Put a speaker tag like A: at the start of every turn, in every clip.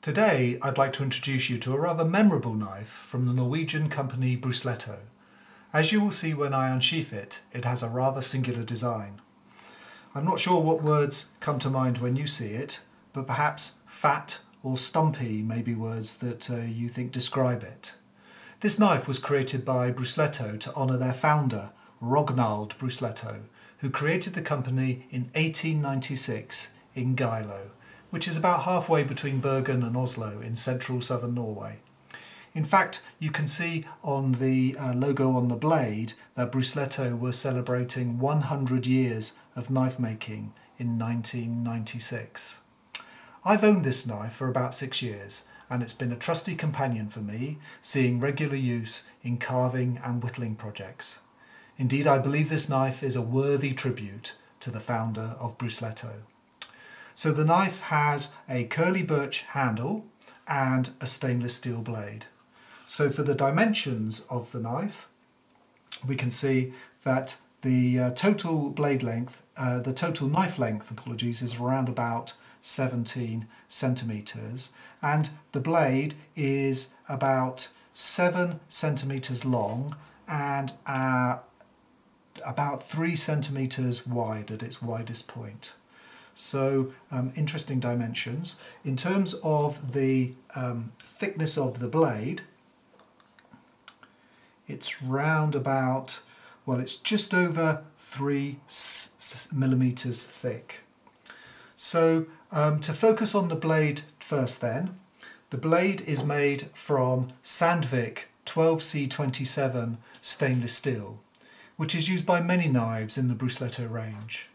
A: Today I'd like to introduce you to a rather memorable knife from the Norwegian company Brusletto. As you will see when I unsheath it, it has a rather singular design. I'm not sure what words come to mind when you see it, but perhaps fat or stumpy may be words that you think describe it. This knife was created by Brusletto to honour their founder, Rognald Brusletto, who created the company in 1896 in Geilo, which is about halfway between Bergen and Oslo in central southern Norway. In fact, you can see on the logo on the blade that Brusletto were celebrating 100 years of knife making in 1996. I've owned this knife for about 6 years, and it's been a trusty companion for me, seeing regular use in carving and whittling projects. Indeed, I believe this knife is a worthy tribute to the founder of Brusletto. So the knife has a curly birch handle and a stainless steel blade. So for the dimensions of the knife, we can see that the total blade length, the total knife length, is around about 17 centimetres, and the blade is about 7 centimetres long and about 3 centimetres wide at its widest point. So interesting dimensions. In terms of the thickness of the blade, it's round about, well, it's just over 3 millimetres thick. So to focus on the blade first then, the blade is made from Sandvik 12C27 stainless steel, which is used by many knives in the Brusletto range.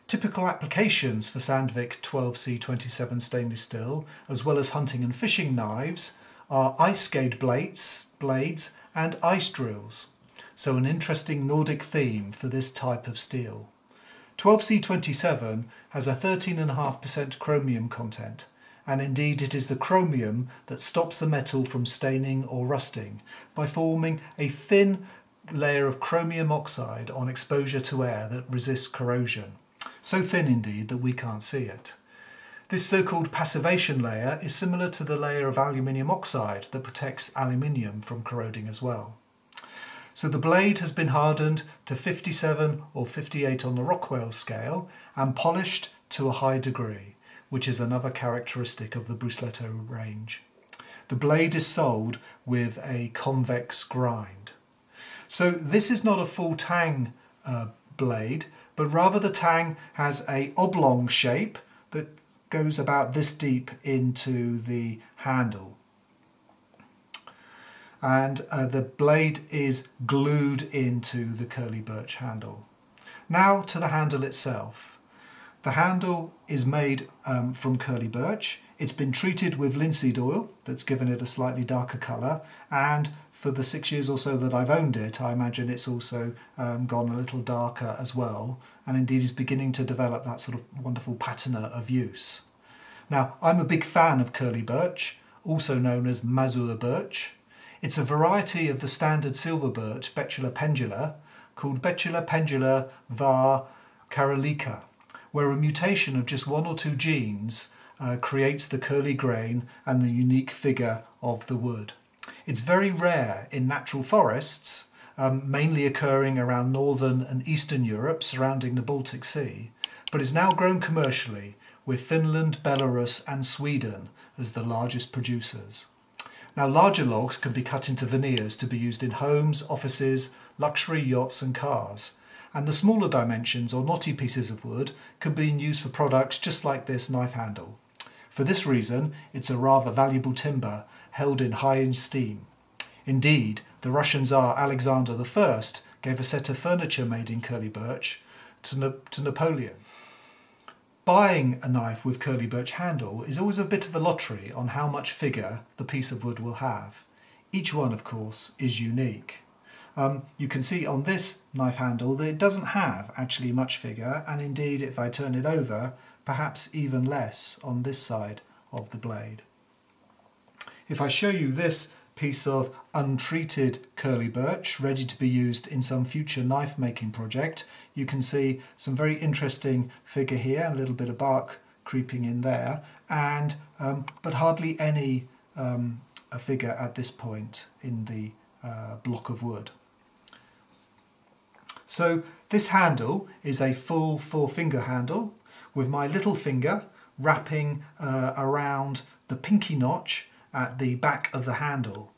A: Typical applications for Sandvik 12C27 stainless steel, as well as hunting and fishing knives, are ice skate blades and ice drills. So an interesting Nordic theme for this type of steel. 12C27 has a 13.5% chromium content, and indeed it is the chromium that stops the metal from staining or rusting by forming a thin layer of chromium oxide on exposure to air that resists corrosion. So thin indeed that we can't see it. This so-called passivation layer is similar to the layer of aluminium oxide that protects aluminium from corroding as well. So the blade has been hardened to 57 or 58 on the Rockwell scale and polished to a high degree, which is another characteristic of the Brusletto range. The blade is sold with a convex grind. So this is not a full tang blade, but rather the tang has an oblong shape that goes about this deep into the handle. And the blade is glued into the curly birch handle. Now to the handle itself. The handle is made from curly birch. It's been treated with linseed oil that's given it a slightly darker colour, and for the 6 years or so that I've owned it, I imagine it's also gone a little darker as well, and indeed is beginning to develop that sort of wonderful patina of use. Now, I'm a big fan of curly birch, also known as mazur birch. It's a variety of the standard silver birch, Betula pendula, called Betula pendula var carolinca, where a mutation of just 1 or 2 genes creates the curly grain and the unique figure of the wood. It's very rare in natural forests, mainly occurring around northern and eastern Europe surrounding the Baltic Sea, but is now grown commercially with Finland, Belarus and Sweden as the largest producers. Now larger logs can be cut into veneers to be used in homes, offices, luxury yachts and cars, and the smaller dimensions or knotty pieces of wood can be used for products just like this knife handle. For this reason, it's a rather valuable timber held in high esteem. Indeed, the Russian Tsar Alexander I gave a set of furniture made in curly birch to Napoleon. Buying a knife with curly birch handle is always a bit of a lottery on how much figure the piece of wood will have. Each one, of course, is unique. You can see on this knife handle that it doesn't have actually much figure, and indeed if I turn it over, perhaps even less on this side of the blade. If I show you this piece of untreated curly birch ready to be used in some future knife making project, you can see some very interesting figure here, a little bit of bark creeping in there, and but hardly any a figure at this point in the block of wood. So this handle is a full 4-finger handle with my little finger wrapping around the pinky notch at the back of the handle.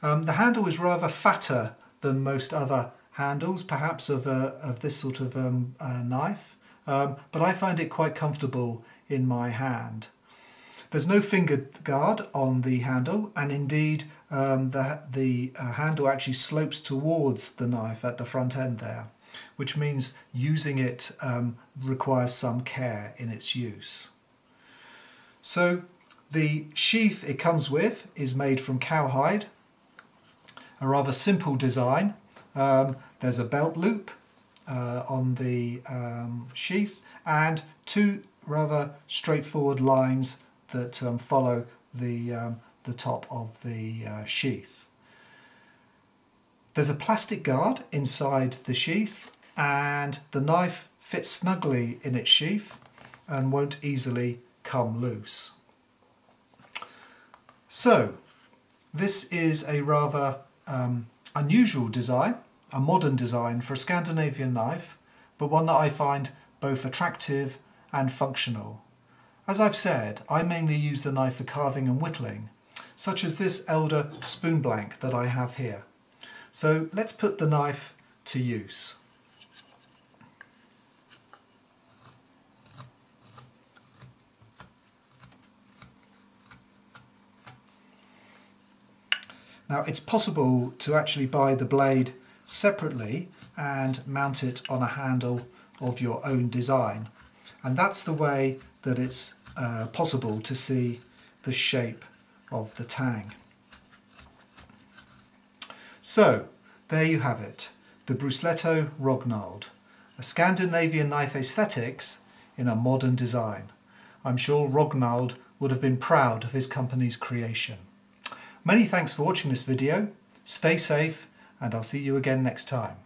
A: The handle is rather fatter than most other handles, perhaps of this sort of knife, but I find it quite comfortable in my hand. There's no finger guard on the handle, and indeed the handle actually slopes towards the knife at the front end there, which means using it requires some care in its use. So the sheath it comes with is made from cowhide, a rather simple design. There's a belt loop on the sheath and 2 rather straightforward lines that follow the top of the sheath. There's a plastic guard inside the sheath, and the knife fits snugly in its sheath and won't easily come loose. So this is a rather unusual design, a modern design for a Scandinavian knife, but one that I find both attractive and functional. As I've said, I mainly use the knife for carving and whittling, such as this elder spoon blank that I have here. So let's put the knife to use. Now it's possible to actually buy the blade separately and mount it on a handle of your own design, and that's the way that it's possible to see the shape of the tang. So there you have it, the Brusletto Rognald, a Scandinavian knife aesthetics in a modern design. I'm sure Rognald would have been proud of his company's creation. Many thanks for watching this video, stay safe, and I'll see you again next time.